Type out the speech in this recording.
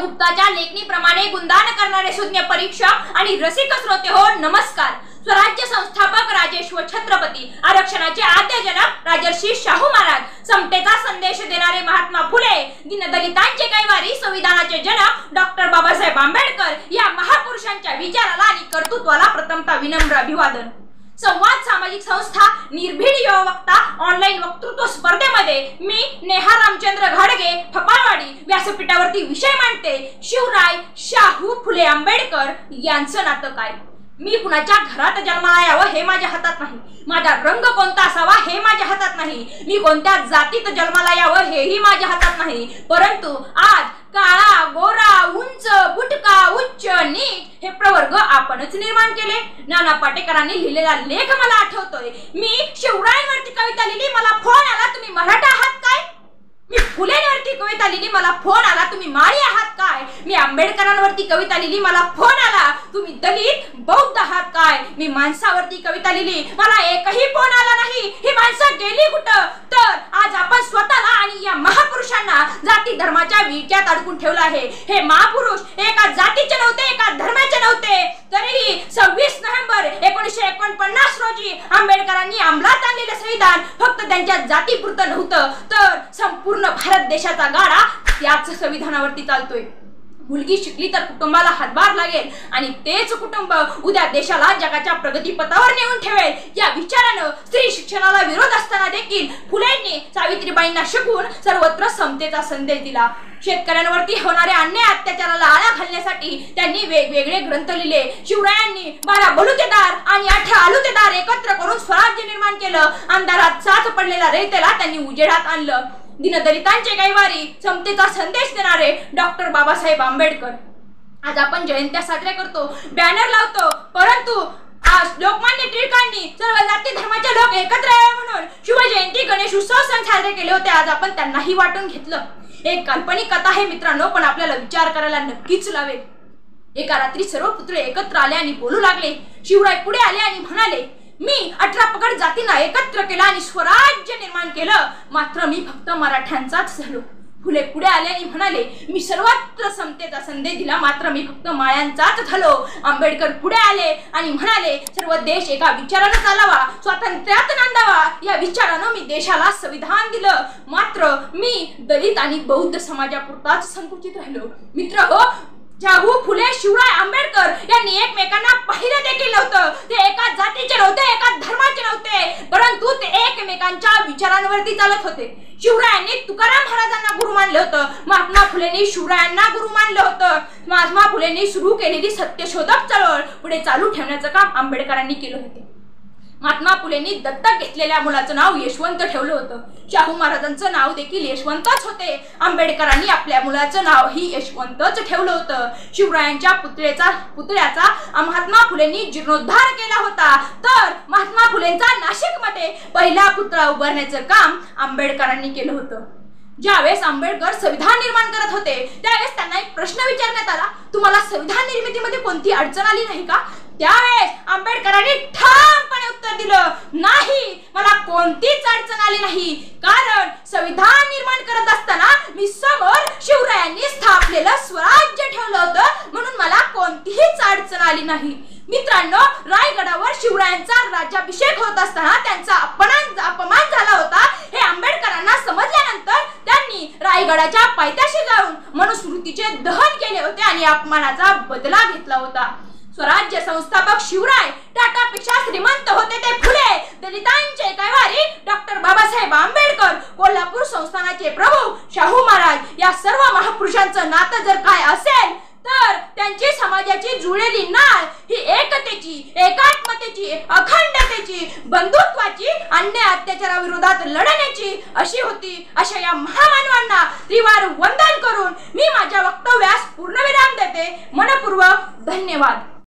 गुप्ताच्या लेखणीप्रमाणे गुणगान करणारे सुज्ञ परीक्षक आणि रसिक श्रोते हो, नमस्कार। स्वराज्य संस्थापक राजेश्वर छत्रपती, आरक्षणाचे आद्य जनक राजर्षी शाहू महाराज, समतेचा संदेश देणारे महात्मा फुले, दीनदलितांचे कैवारी, संविधानाचे जनक डॉक्टर बाबासाहेब आंबेडकर या महापुरुषांच्या विचाराला आणि कर्तृत्वाला प्रथमतः विनम्र अभिवादन। संवाद सामाजिक संस्था निर्भीड युवा वक्ता ऑनलाईन वक्तृत्व स्पर्धेमध्ये मी नेहा रामचंद्र घाडगे ठपाळवाडी व्यासपीठावरती विषय मांडते, शिवराय शाहू फुले आंबेडकर यांचं नातं काय। मी कुणाच्या घरात जन्माला यावं हे माझ्या हातात नाही, माझा रंग कोणता असावा हे माझ्या हातात नाही, मी कोणत्या जातीत जन्माला यावं हेही माझ्या हातात नाही, परंतु आज काळा गोरा उंच बुटका उच्च नीच हे प्रवर्ग आपणच निर्माण केले। नाना पाटेकरांनी लिहिलेला लेख मला आठवतोय। मी शिवरायांवरती कविता लिहिली, मला फोन आला तुम्ही मराठा आहात काय। मी फुलेंवरती कविता लिहिली, मला फोन आला तुम्ही माळी आहात काय। मी आंबेडकरांवरती कविता लिहिली, मला फोन आला तुम्ही दलित बौद्ध आहात काय। मी माणसावरती कविता लिहिली, मला एकही फोन आला नाही, ही माणसं गेली कुठं। तर आज आपण स्वतःला आणि या महापुरुषांना जाती धर्माच्या विळख्यात अडकून ठेवलं आहे। हे महापुरुष एका जातीचे नव्हते, एका धर्माचे नव्हते, तरीही 26 नोव्हेंबर 1949 रोजी आंबेडकरांनी अंमलात आणलेले संविधान फक्त त्यांच्या जातीपुरतं नव्हतं, तर संपूर्ण भारत देशाचा गाडा त्याच संविधानावरती चालतोय। मुलगी शिकली तर कुटुंबाला हातभार लागेल आणि तेच कुटुंब उद्या देशाला जगाच्या प्रगतीपथावर नेऊन ठेवेल या विचारानं स्त्री शिक्षणाला विरोध असताना देखील फुलेंनी सावित्रीबाईंना शिकवून सर्वत्र समतेचा संदेश दिला। शेतकऱ्यांवरती होणाऱ्या अन्याय अत्याचाराला आळा घालण्यासाठी त्यांनी वेगवेगळे ग्रंथ लिहिले। शिवरायांनी 12 बलुतेदार आणि 18 आलुतेदार एकत्र करून स्वराज्य निर्माण केलं। अंधारात साच पडलेला रयतेला त्यांनी उजेडात आणलं। दीनदलितांचे कैवारी, समतेचा संदेश देणारे डॉक्टर बाबासाहेब आंबेडकर। आज आपण जयंत्या साजऱ्या करतो, बॅनर लावतो, परंतु आज लोकमान्य टिळकांनी सर्व जाती धर्माचे लोक एकत्र यावे म्हणून शिवजयंती गणेश उत्सव सण साजरे केले होते। आज आपण त्यांनाही वाटून घेतलं। एक काल्पनिक कथा आहे मित्रांनो, पण आपल्याला विचार करायला नक्कीच लावेल। एका रात्री सर्व पुतळे एकत्र आले आणि बोलू लागले। शिवराय पुढे आले आणि म्हणाले, मी 18 पगड जातींना एकत्र केलं आणि स्वराज्य निर्माण केलं, मात्र मी फक्त मराठ्यांचाच झालो। फुले पुढे आले आणि म्हणाले, मी सर्वत्र समतेचा संदेश दिला, मात्र मी फक्त माळ्यांचाच झालो। आंबेडकर पुढे आले आणि म्हणाले, सर्व देश एका विचारानं चालावा, स्वातंत्र्यात नांदावा या विचारानं मी देशाला संविधान दिलं, मात्र मी दलित आणि बौद्ध समाजापुरताच संकुचित राहिलो। मित्र हो, शाहू फुले शिवराय आंबेडकर यांनी एकमेकांना पाहिलं देखील नव्हतं। ते एका जातीचे नव्हते, एका धर्माचे नव्हते, परंतु ते एकमेकांच्या विचारांवरती चालत होते। शिवरायांनी तुकाराम महाराजांना गुरु मानलं होतं, महात्मा फुलेंनी शिवरायांना गुरु मानलं होतं। महात्मा फुलेंनी सुरू केलेली सत्यशोधक चळवळ पुढे चालू ठेवण्याचं काम आंबेडकरांनी केलं होतं। महात्मा फुलेंनी दत्तक घेतलेल्या मुलाचं नाव यशवंत ठेवलं होतं। शाहू महाराजांचं नाव देखील यशवंतच होते। आंबेडकरांनी आपल्या मुलाचं नावही यशवंतच ठेवलं होतं। शिवरायांच्या पुतळ्याचा महात्मा फुलेंनी जीर्णोद्धार केला होता, तर महात्मा फुलेंचा नाशिकमध्ये पहिला पुतळा उभारण्याचं काम आंबेडकरांनी केलं होतं। ज्यावेळेस आंबेडकर संविधान निर्माण करत होते त्यावेळेस त्यांना एक प्रश्न विचारण्यात आला, तुम्हाला संविधान निर्मितीमध्ये कोणती अडचण आली नाही का। त्यावेळेस आंबेडकरांनी ठामपणे उत्तर दिलं, नाही, मला कोणतीच अडचण आली नाही, कारण संविधान निर्माण करत असताना मी समोर शिवरायांनी स्थापलेलं स्वराज्य ठेवलं होतं, म्हणून मला कोणतीच अडचण आली नाही। मित्रांनो, रायगडावर शिवरायांचा राज्याभिषेक होत असताना त्यांचा अपमान झाला होता हे आंबेडकरांना समजल्यानंतर त्यांनी रायगडाच्या पायथ्याशी जाऊन मनुस्मृतीचे दहन केले होते आणि अपमानाचा बदला घेतला होता। स्वराज्य संस्थापक शिवराय टाटापेक्षा श्रीमंत होते ते फुले, दलितांचे कैवारी डॉक्टर बाबासाहेब आंबेडकर, कोल्हापूर संस्थानाचे प्रभू शाहू महाराज या सर्व महापुरुषांचं नातं जर काय असेल तर त्यांची समाजाची जुळलेली नाळ ही एकतेची, एकात्मतेची, अखंडतेची, बंधुत्वाची, अन्याय अत्याचाराविरोधात लढण्याची अशी होती। अशा या महामानवांना त्रिवार वंदन करून मी माझ्या वक्तव्यास पूर्णविराम देते। मनपूर्वक धन्यवाद।